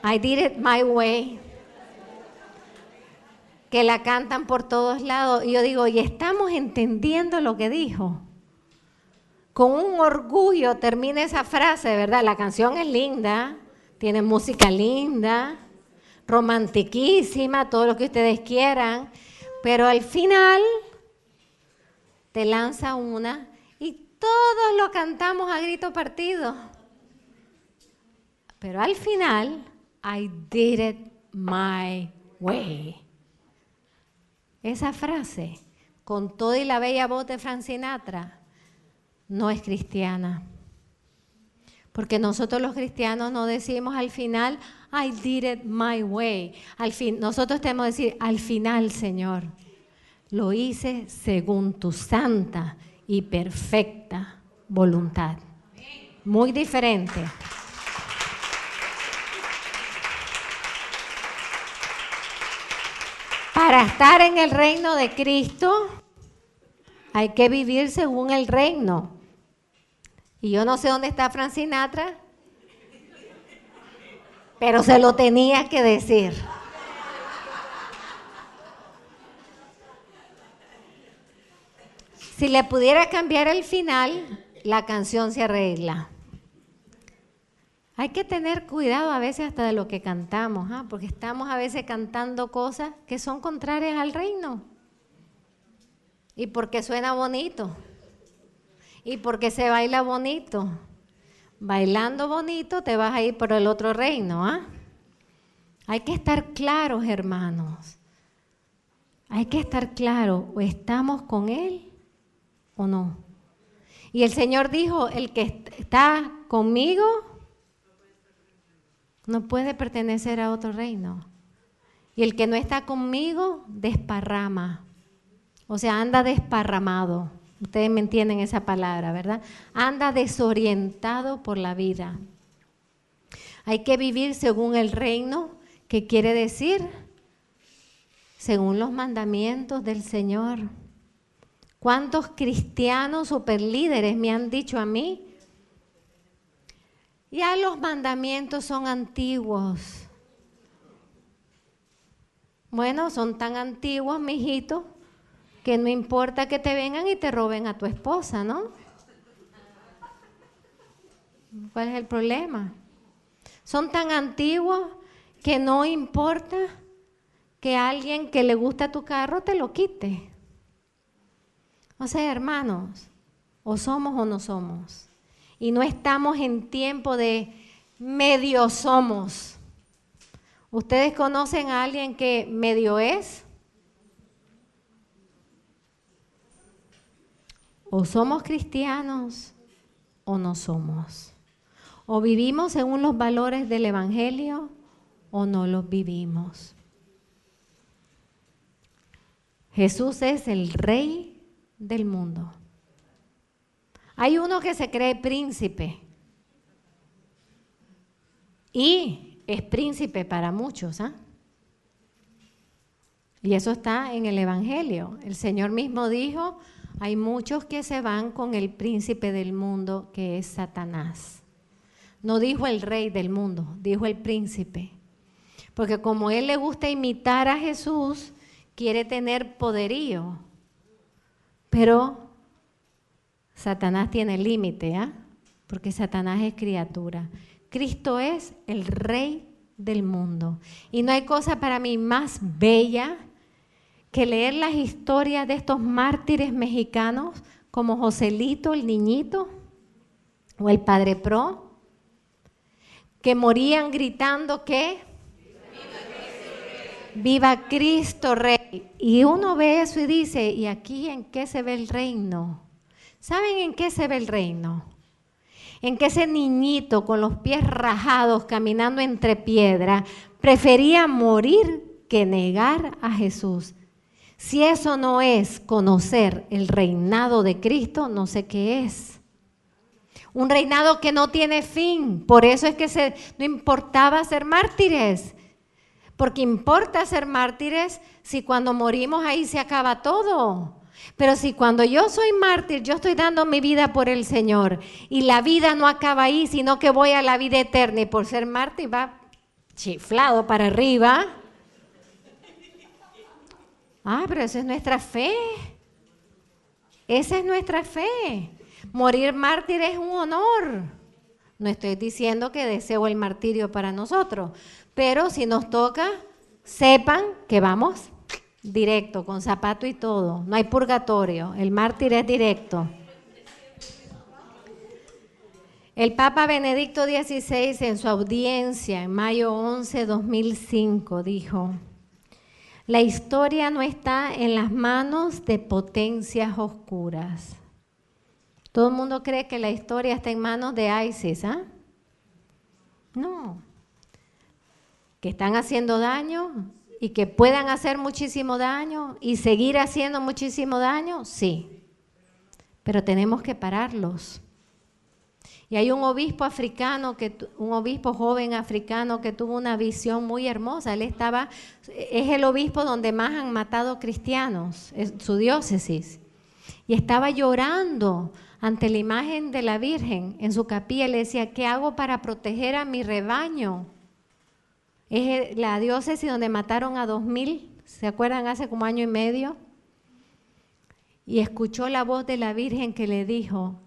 I did it my way. Que la cantan por todos lados. Y yo digo, ¿y estamos entendiendo lo que dijo? Con un orgullo termina esa frase, ¿verdad? La canción es linda, tiene música linda, romantiquísima, todo lo que ustedes quieran, pero al final te lanza una y todos lo cantamos a grito partido. Pero al final, I did it my way. Esa frase, con toda y la bella voz de Frank Sinatra, no es cristiana. Porque nosotros los cristianos no decimos al final, I did it my way. Nosotros tenemos que decir, al final, Señor, lo hice según tu santa y perfecta voluntad. Muy diferente. Para estar en el reino de Cristo, hay que vivir según el reino. Y yo no sé dónde está Frank Sinatra, pero se lo tenía que decir. Si le pudiera cambiar el final, la canción se arregla. Hay que tener cuidado a veces hasta de lo que cantamos, porque estamos a veces cantando cosas que son contrarias al reino. Y porque suena bonito. Y porque se baila bonito. Bailando bonito te vas a ir por el otro reino, Hay que estar claros, hermanos. Hay que estar claros, o estamos con Él o no. Y el Señor dijo, el que está conmigo no puede pertenecer a otro reino. Y el que no está conmigo desparrama. O sea, anda desparramado. Ustedes me entienden esa palabra, ¿verdad? Anda desorientado por la vida. Hay que vivir según el reino, que quiere decir según los mandamientos del Señor. ¿Cuántos cristianos superlíderes me han dicho a mí? Ya los mandamientos son antiguos. Bueno, son tan antiguos, mijito, que no importa que te vengan y te roben a tu esposa, ¿no? ¿Cuál es el problema? Son tan antiguos que no importa que alguien que le gusta tu carro te lo quite. O sea, hermanos, o somos o no somos. Y no estamos en tiempo de medio somos. ¿Ustedes conocen a alguien que medio es? O somos cristianos o no somos. O vivimos según los valores del Evangelio o no los vivimos. Jesús es el Rey del mundo. Hay uno que se cree príncipe y es príncipe para muchos, Y eso está en el Evangelio. El Señor mismo dijo, hay muchos que se van con el príncipe del mundo, que es Satanás. No dijo el rey del mundo, dijo el príncipe. Porque como él le gusta imitar a Jesús, quiere tener poderío. Pero Satanás tiene límite, porque Satanás es criatura. Cristo es el Rey del mundo. Y no hay cosa para mí más bella que leer las historias de estos mártires mexicanos como Joselito, el niñito, o el Padre Pro, que morían gritando que ¡Viva Cristo Rey! Y uno ve eso y dice, ¿y aquí en qué se ve el reino? ¿Saben en qué se ve el reino? En que ese niñito con los pies rajados caminando entre piedras prefería morir que negar a Jesús. Si eso no es conocer el reinado de Cristo, no sé qué es. Un reinado que no tiene fin. Por eso es que no importaba ser mártires. Porque importa ser mártires si cuando morimos ahí se acaba todo. Pero si cuando yo soy mártir, yo estoy dando mi vida por el Señor y la vida no acaba ahí, sino que voy a la vida eterna y por ser mártir va chiflado para arriba. Pero esa es nuestra fe. Esa es nuestra fe. Morir mártir es un honor. No estoy diciendo que deseo el martirio para nosotros, Pero si nos toca, sepan que vamos directo, con zapato y todo. No hay purgatorio, el mártir es directo. El Papa Benedicto XVI en su audiencia en mayo 11, 2005 dijo: la historia no está en las manos de potencias oscuras. Todo el mundo cree que la historia está en manos de ISIS, ¿ah? No. Que están haciendo daño y que puedan hacer muchísimo daño y seguir haciendo muchísimo daño, sí. Pero tenemos que pararlos. Y hay un obispo africano, un obispo joven africano que tuvo una visión muy hermosa. Es el obispo donde más han matado cristianos, es su diócesis. Y estaba llorando ante la imagen de la Virgen en su capilla. Le decía, ¿qué hago para proteger a mi rebaño? Es la diócesis donde mataron a 2,000, ¿se acuerdan? Hace como año y medio. Y escuchó la voz de la Virgen que le dijo: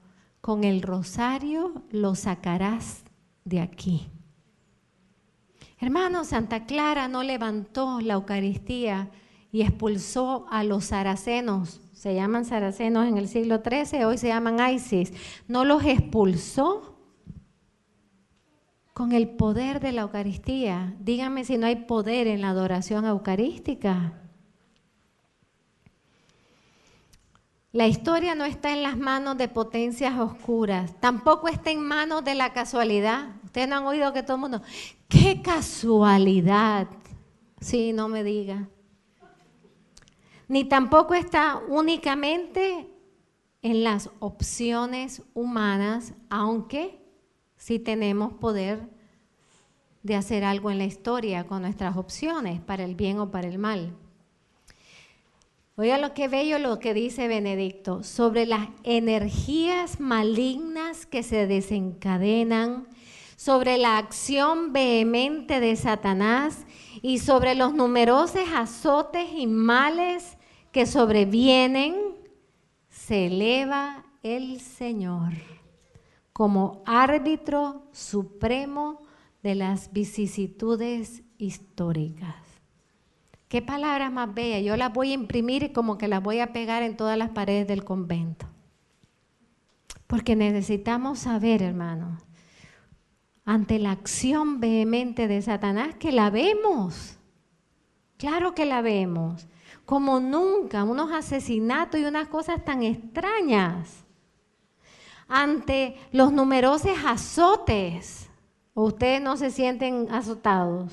con el rosario lo sacarás de aquí. Hermano, Santa Clara no levantó la Eucaristía y expulsó a los saracenos. Se llaman saracenos en el siglo XIII, hoy se llaman ISIS. No los expulsó con el poder de la Eucaristía. Díganme si no hay poder en la adoración eucarística. La historia no está en las manos de potencias oscuras, tampoco está en manos de la casualidad. Ustedes no han oído que todo el mundo, ¡qué casualidad! Sí, no me diga. Ni tampoco está únicamente en las opciones humanas, aunque sí tenemos poder de hacer algo en la historia con nuestras opciones, para el bien o para el mal. Oiga lo que bello lo que dice Benedicto, sobre las energías malignas que se desencadenan, sobre la acción vehemente de Satanás y sobre los numerosos azotes y males que sobrevienen, se eleva el Señor como árbitro supremo de las vicisitudes históricas. Qué palabras más bellas. Yo las voy a imprimir y como que las voy a pegar en todas las paredes del convento. Porque necesitamos saber, hermanos, ante la acción vehemente de Satanás, que la vemos. Claro que la vemos. Como nunca, unos asesinatos y unas cosas tan extrañas. Ante los numerosos azotes. ¿O ustedes no se sienten azotados?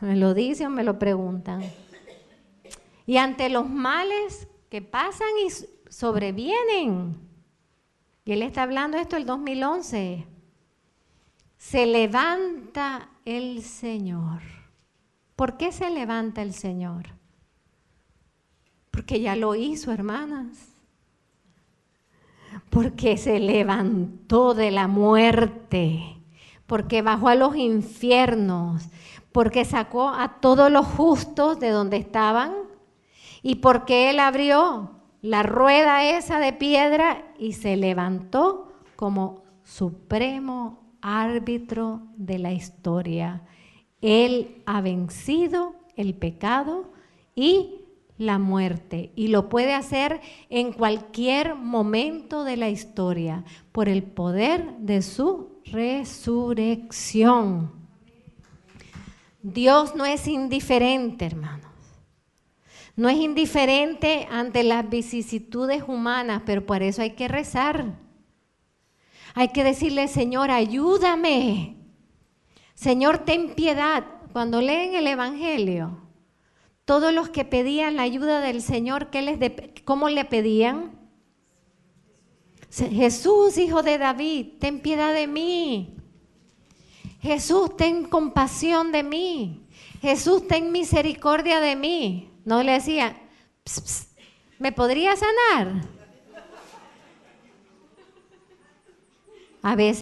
¿Me lo dicen o me lo preguntan? Y ante los males que pasan y sobrevienen. Y él está hablando esto el 2011. Se levanta el Señor. ¿Por qué se levanta el Señor? Porque ya lo hizo, hermanas. Porque se levantó de la muerte. Porque bajó a los infiernos. Porque sacó a todos los justos de donde estaban y porque Él abrió la rueda esa de piedra y se levantó como supremo árbitro de la historia. Él ha vencido el pecado y la muerte y lo puede hacer en cualquier momento de la historia por el poder de su resurrección. Dios no es indiferente, hermanos. No es indiferente ante las vicisitudes humanas, pero por eso hay que rezar. Hay que decirle, Señor, ayúdame. Señor, ten piedad. Cuando leen el Evangelio, todos los que pedían la ayuda del Señor, ¿cómo le pedían? Jesús, hijo de David, ten piedad de mí. Jesús, ten compasión de mí. Jesús, ten misericordia de mí. No le decía, pss, pss, ¿me podría sanar? A veces